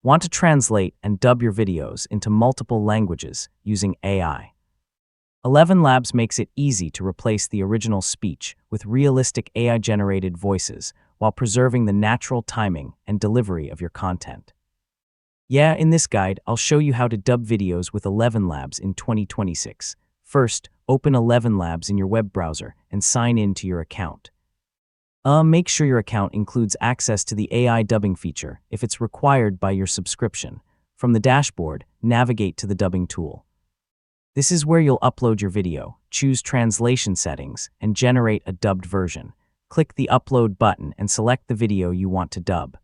Want to translate and dub your videos into multiple languages using AI? ElevenLabs makes it easy to replace the original speech with realistic AI-generated voices while preserving the natural timing and delivery of your content. Yeah, in this guide, I'll show you how to dub videos with ElevenLabs in 2026. First, open ElevenLabs in your web browser and sign in to your account. Make sure your account includes access to the AI dubbing feature if it's required by your subscription. From the dashboard, navigate to the dubbing tool. This is where you'll upload your video, choose translation settings, and generate a dubbed version. Click the upload button and select the video you want to dub.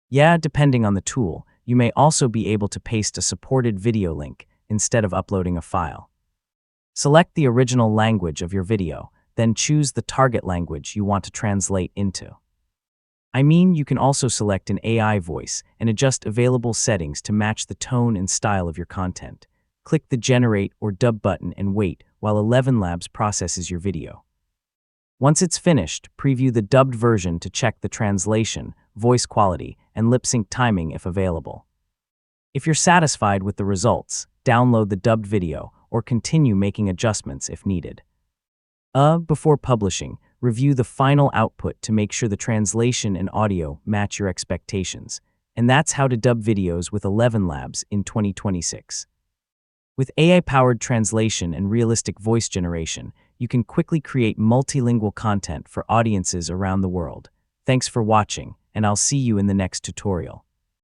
Yeah, depending on the tool, you may also be able to paste a supported video link instead of uploading a file. Select the original language of your video, then choose the target language you want to translate into. You can also select an AI voice and adjust available settings to match the tone and style of your content. Click the Generate or Dub button and wait while ElevenLabs processes your video. Once it's finished, preview the dubbed version to check the translation, voice quality, and lip-sync timing if available. If you're satisfied with the results, download the dubbed video or continue making adjustments if needed. Before publishing, review the final output to make sure the translation and audio match your expectations. And that's how to dub videos with ElevenLabs in 2026. With AI-powered translation and realistic voice generation, you can quickly create multilingual content for audiences around the world. Thanks for watching, and I'll see you in the next tutorial.